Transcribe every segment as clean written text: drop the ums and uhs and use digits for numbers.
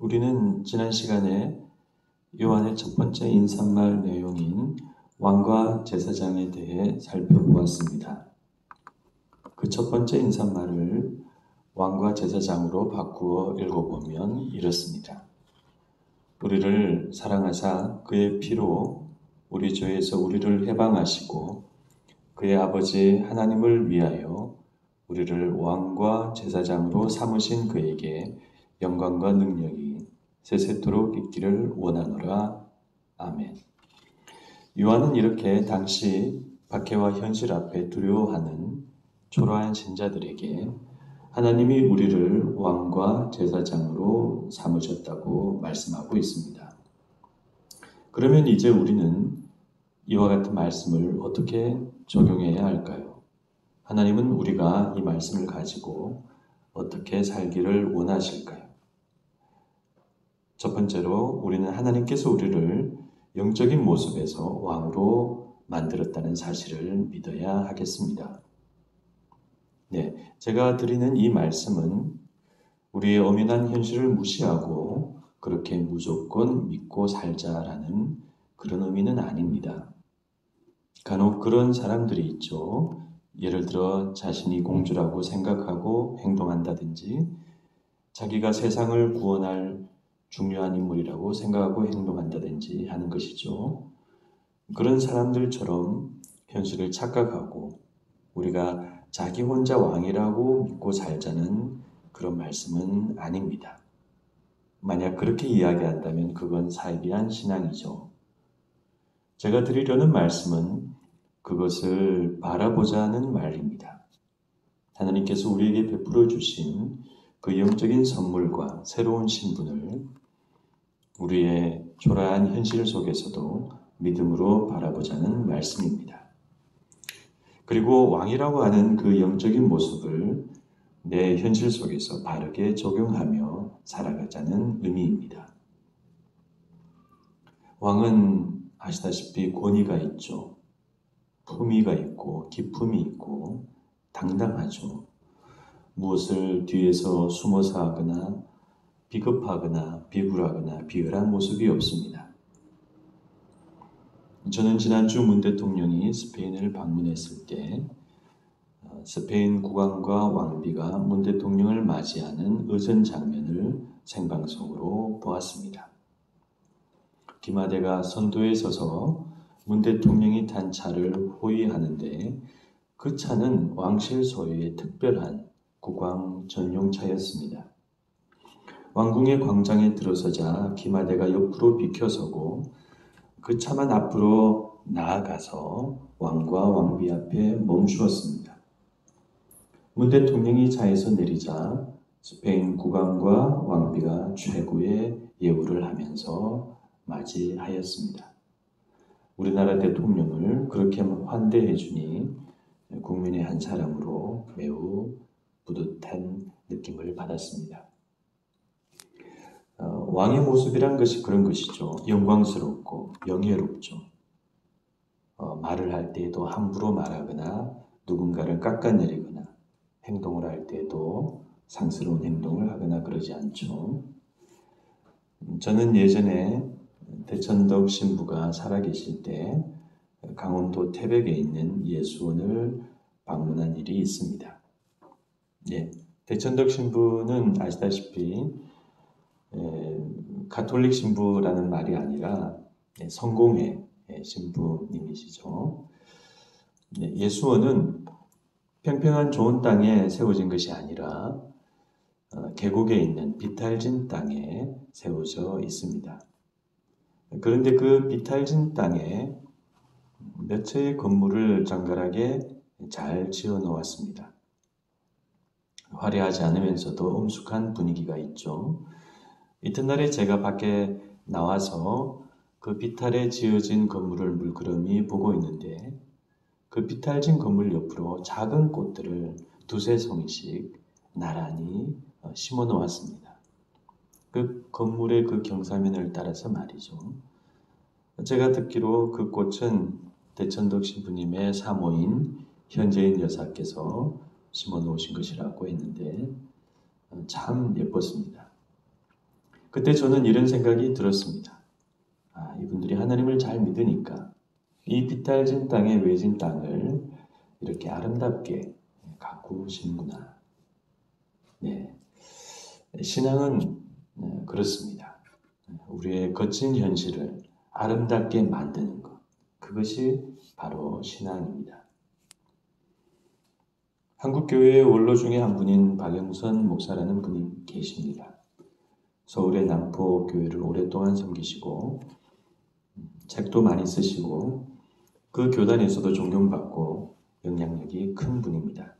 우리는 지난 시간에 요한의 첫 번째 인사말 내용인 왕과 제사장에 대해 살펴보았습니다. 그 첫 번째 인사말을 왕과 제사장으로 바꾸어 읽어보면 이렇습니다. 우리를 사랑하사 그의 피로 우리 죄에서 우리를 해방하시고 그의 아버지 하나님을 위하여 우리를 왕과 제사장으로 삼으신 그에게 영광과 능력이 세세토록 있기를 원하노라. 아멘. 요한은 이렇게 당시 박해와 현실 앞에 두려워하는 초라한 신자들에게 하나님이 우리를 왕과 제사장으로 삼으셨다고 말씀하고 있습니다. 그러면 이제 우리는 이와 같은 말씀을 어떻게 적용해야 할까요? 하나님은 우리가 이 말씀을 가지고 어떻게 살기를 원하실까요? 첫 번째로 우리는 하나님께서 우리를 영적인 모습에서 왕으로 만들었다는 사실을 믿어야 하겠습니다. 제가 드리는 이 말씀은 우리의 엄연한 현실을 무시하고 그렇게 무조건 믿고 살자라는 그런 의미는 아닙니다. 간혹 그런 사람들이 있죠. 예를 들어 자신이 공주라고 생각하고 행동한다든지 자기가 세상을 구원할 중요한 인물이라고 생각하고 행동한다든지 하는 것이죠. 그런 사람들처럼 현실을 착각하고 우리가 자기 혼자 왕이라고 믿고 살자는 그런 말씀은 아닙니다. 만약 그렇게 이야기한다면 그건 사이비한 신앙이죠. 제가 드리려는 말씀은 그것을 바라보자는 말입니다. 하나님께서 우리에게 베풀어 주신 그 영적인 선물과 새로운 신분을 우리의 초라한 현실 속에서도 믿음으로 바라보자는 말씀입니다. 그리고 왕이라고 하는 그 영적인 모습을 내 현실 속에서 바르게 적용하며 살아가자는 의미입니다. 왕은 아시다시피 권위가 있죠. 품위가 있고 기품이 있고 당당하죠. 무엇을 뒤에서 숨어서 하거나 비겁하거나 비굴하거나 비열한 모습이 없습니다. 저는 지난주 문 대통령이 스페인을 방문했을 때 스페인 국왕과 왕비가 문 대통령을 맞이하는 의전 장면을 생방송으로 보았습니다. 기마대가 선도에 서서 문 대통령이 탄 차를 호위하는데 그 차는 왕실 소유의 특별한 국왕 전용차였습니다. 왕궁의 광장에 들어서자 기마대가 옆으로 비켜서고 그 차만 앞으로 나아가서 왕과 왕비 앞에 멈추었습니다. 문 대통령이 차에서 내리자 스페인 국왕과 왕비가 최고의 예우를 하면서 맞이하였습니다. 우리나라 대통령을 그렇게 환대해 주니 국민의 한 사람으로 매우 뿌듯한 느낌을 받았습니다. 왕의 모습이란 것이 그런 것이죠. 영광스럽고 명예롭죠. 말을 할 때에도 함부로 말하거나 누군가를 깎아내리거나 행동을 할 때에도 상스러운 행동을 하거나 그러지 않죠. 저는 예전에 대천덕 신부가 살아계실 때 강원도 태백에 있는 예수원을 방문한 일이 있습니다. 대천덕 신부는 아시다시피 가톨릭 신부라는 말이 아니라 성공회 신부님이시죠. 예수원은 평평한 좋은 땅에 세워진 것이 아니라 계곡에 있는 비탈진 땅에 세워져 있습니다. 그런데 그 비탈진 땅에 몇 채의 건물을 정갈하게 잘 지어 놓았습니다. 화려하지 않으면서도 엄숙한 분위기가 있죠. 이튿날에 제가 밖에 나와서 그 비탈에 지어진 건물을 물끄러미 보고 있는데 그 비탈진 건물 옆으로 작은 꽃들을 두세 송이씩 나란히 심어 놓았습니다. 그 건물의 그 경사면을 따라서 말이죠. 제가 듣기로 그 꽃은 대천덕 신부님의 사모인 현재인 여사께서 심어 놓으신 것이라고 했는데 참 예뻤습니다. 그때 저는 이런 생각이 들었습니다. 이분들이 하나님을 잘 믿으니까 이 비탈진 땅의 외진 땅을 이렇게 아름답게 가꾸시는구나. 네. 신앙은 그렇습니다. 우리의 거친 현실을 아름답게 만드는 것. 그것이 바로 신앙입니다. 한국교회의 원로 중에 한 분인 박영선 목사라는 분이 계십니다. 서울의 남포교회를 오랫동안 섬기시고 책도 많이 쓰시고 그 교단에서도 존경받고 영향력이 큰 분입니다.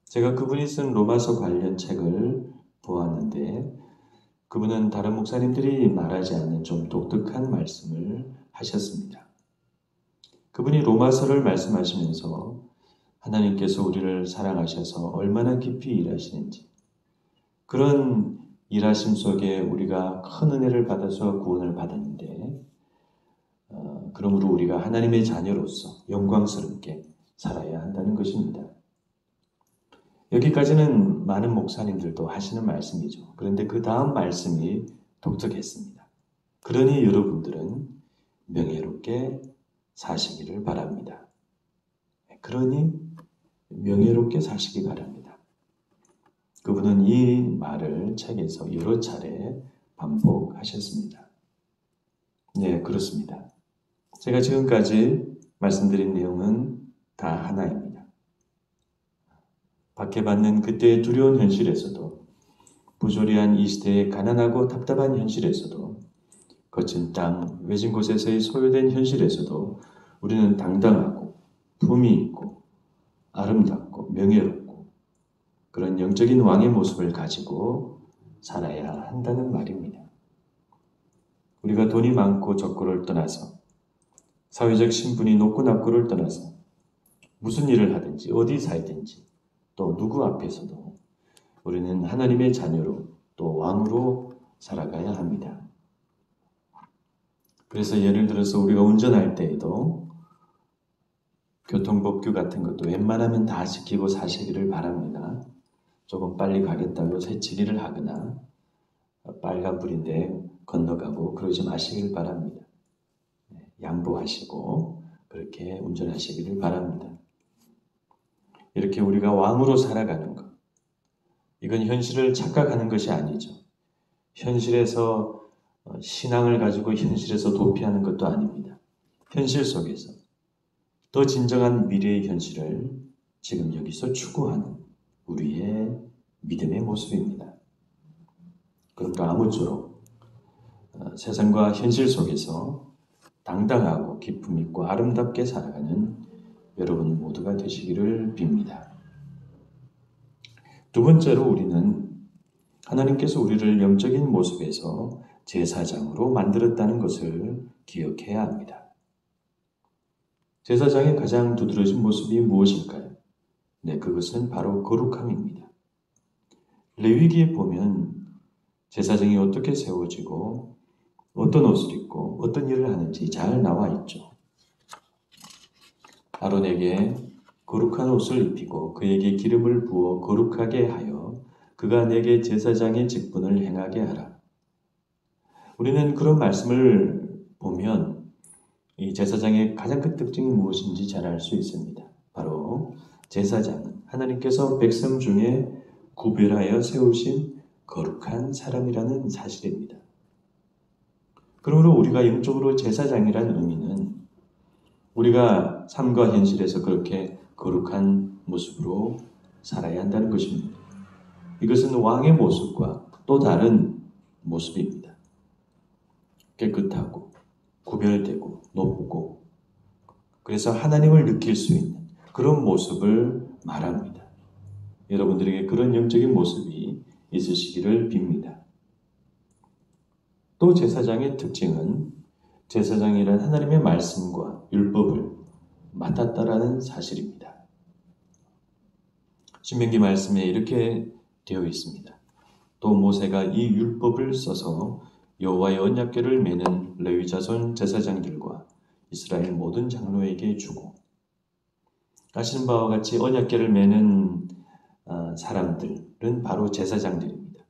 제가 그분이 쓴 로마서 관련 책을 보았는데 그분은 다른 목사님들이 말하지 않는 좀 독특한 말씀을 하셨습니다. 그분이 로마서를 말씀하시면서 하나님께서 우리를 사랑하셔서 얼마나 깊이 일하시는지 그런 일하심 속에 우리가 큰 은혜를 받아서 구원을 받았는데 그러므로 우리가 하나님의 자녀로서 영광스럽게 살아야 한다는 것입니다. 여기까지는 많은 목사님들도 하시는 말씀이죠. 그런데 그 다음 말씀이 독특했습니다. 그러니 여러분들은 명예롭게 사시기를 바랍니다. 그러니 명예롭게 사시기 바랍니다. 그분은 이 말을 책에서 여러 차례 반복하셨습니다. 네, 그렇습니다. 제가 지금까지 말씀드린 내용은 다 하나입니다. 박해받는 그때의 두려운 현실에서도 부조리한 이 시대의 가난하고 답답한 현실에서도 거친 땅, 외진 곳에서의 소유된 현실에서도 우리는 당당하고 품위 있고 아름답고 명예롭고 그런 영적인 왕의 모습을 가지고 살아야 한다는 말입니다. 우리가 돈이 많고 적고를 떠나서 사회적 신분이 높고 낮고를 떠나서 무슨 일을 하든지 어디 살든지 또 누구 앞에서도 우리는 하나님의 자녀로 또 왕으로 살아가야 합니다. 그래서 예를 들어서 우리가 운전할 때에도 교통법규 같은 것도 웬만하면 다 지키고 사시기를 바랍니다. 조금 빨리 가겠다고 새치기를 하거나 빨간불인데 건너가고 그러지 마시길 바랍니다. 양보하시고 그렇게 운전하시기를 바랍니다. 이렇게 우리가 왕으로 살아가는 것, 이건 현실을 착각하는 것이 아니죠. 현실에서 신앙을 가지고 현실에서 도피하는 것도 아닙니다. 현실 속에서 더 진정한 미래의 현실을 지금 여기서 추구하는 우리의 믿음의 모습입니다. 그러니까 아무쪼록 세상과 현실 속에서 당당하고 기품 있고 아름답게 살아가는 여러분 모두가 되시기를 빕니다. 두 번째로 우리는 하나님께서 우리를 영적인 모습에서 제사장으로 만들었다는 것을 기억해야 합니다. 제사장의 가장 두드러진 모습이 무엇일까요? 네, 그것은 바로 거룩함입니다. 레위기에 보면 제사장이 어떻게 세워지고 어떤 옷을 입고 어떤 일을 하는지 잘 나와 있죠. 아론에게 거룩한 옷을 입히고 그에게 기름을 부어 거룩하게 하여 그가 내게 제사장의 직분을 행하게 하라. 우리는 그런 말씀을 보면 이 제사장의 가장 큰 특징이 무엇인지 잘 알 수 있습니다. 바로 제사장은 하나님께서 백성 중에 구별하여 세우신 거룩한 사람이라는 사실입니다. 그러므로 우리가 영적으로 제사장이라는 의미는 우리가 삶과 현실에서 그렇게 거룩한 모습으로 살아야 한다는 것입니다. 이것은 왕의 모습과 또 다른 모습입니다. 깨끗하고 구별되고 높고 그래서 하나님을 느낄 수 있는 그런 모습을 말합니다. 여러분들에게 그런 영적인 모습이 있으시기를 빕니다. 또 제사장의 특징은 제사장이란 하나님의 말씀과 율법을 맡았다라는 사실입니다. 신명기 말씀에 이렇게 되어 있습니다. 또 모세가 이 율법을 써서 여호와의 언약궤를 매는 레위 자손 제사장들과 이스라엘 모든 장로에게 주고 아시는 바와 같이 언약궤를 매는 사람들은 바로 제사장들입니다.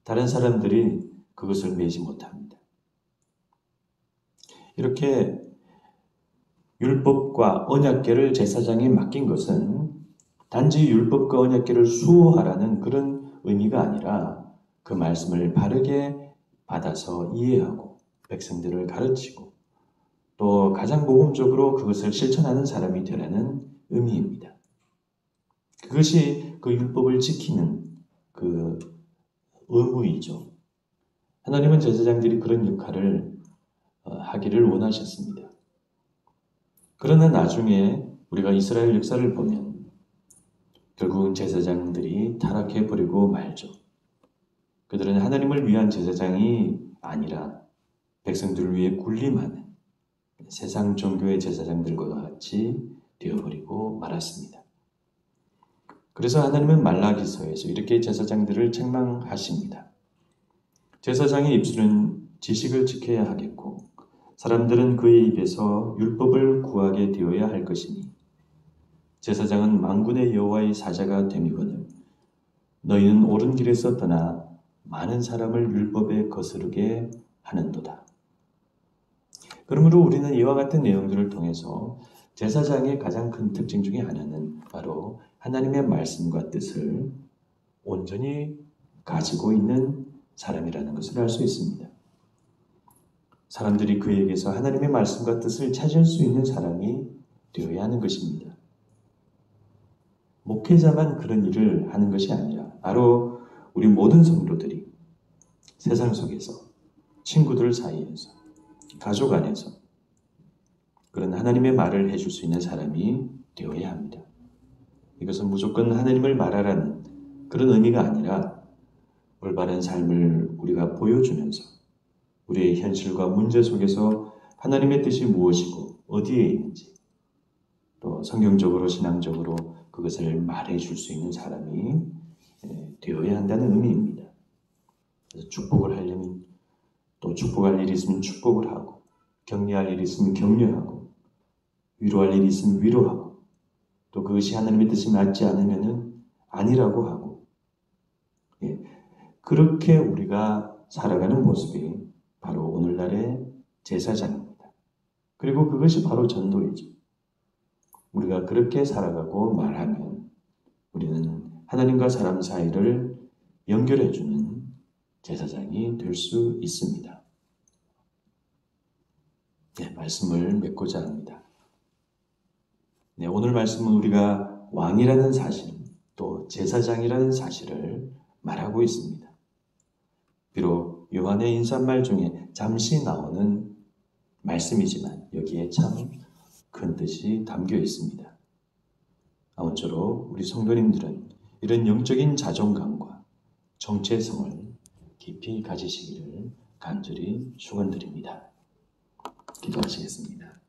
다른 사람들이 그것을 매지 못합니다. 이렇게 율법과 언약궤를 제사장에 맡긴 것은 단지 율법과 언약궤를 수호하라는 그런 의미가 아니라 그 말씀을 바르게 받아서 이해하고 백성들을 가르치고 또 가장 모범적으로 그것을 실천하는 사람이 되라는 의미입니다. 그것이 그 율법을 지키는 그 의무이죠. 하나님은 제사장들이 그런 역할을 하기를 원하셨습니다. 그러나 나중에 우리가 이스라엘 역사를 보면 결국은 제사장들이 타락해버리고 말죠. 그들은 하나님을 위한 제사장이 아니라 백성들을 위해 군림하는 세상 종교의 제사장들과 같이 되어버리고 말았습니다. 그래서 하나님은 말라기서에서 이렇게 제사장들을 책망하십니다. 제사장의 입술은 지식을 지켜야 하겠고 사람들은 그의 입에서 율법을 구하게 되어야 할 것이니 제사장은 만군의 여호와의 사자가 됨이거늘 너희는 옳은 길에서 떠나 많은 사람을 율법에 거스르게 하는도다. 그러므로 우리는 이와 같은 내용들을 통해서 제사장의 가장 큰 특징 중에 하나는 바로 하나님의 말씀과 뜻을 온전히 가지고 있는 사람이라는 것을 알 수 있습니다. 사람들이 그에게서 하나님의 말씀과 뜻을 찾을 수 있는 사람이 되어야 하는 것입니다. 목회자만 그런 일을 하는 것이 아니라 바로 우리 모든 성도들이 세상 속에서 친구들 사이에서 가족 안에서 그런 하나님의 말을 해줄 수 있는 사람이 되어야 합니다. 이것은 무조건 하나님을 말하라는 그런 의미가 아니라 올바른 삶을 우리가 보여주면서 우리의 현실과 문제 속에서 하나님의 뜻이 무엇이고 어디에 있는지 또 성경적으로 신앙적으로 그것을 말해줄 수 있는 사람이 되어야 한다는 의미입니다. 그래서 축복을 하려면 또 축복할 일이 있으면 축복을 하고 격려할 일이 있으면 격려하고 위로할 일이 있으면 위로하고 또 그것이 하나님의 뜻이 맞지 않으면 아니라고 하고 그렇게 우리가 살아가는 모습이 바로 오늘날의 제사장입니다. 그리고 그것이 바로 전도이죠. 우리가 그렇게 살아가고 말하면 우리는 하나님과 사람 사이를 연결해주는 제사장이 될 수 있습니다. 말씀을 맺고자 합니다. 오늘 말씀은 우리가 왕이라는 사실, 또 제사장이라는 사실을 말하고 있습니다. 비록 요한의 인사말 중에 잠시 나오는 말씀이지만 여기에 참 큰 뜻이 담겨 있습니다. 아무쪼록 우리 성도님들은 이런 영적인 자존감과 정체성을 깊이 가지시기를 간절히 축원드립니다. 기도하시겠습니다.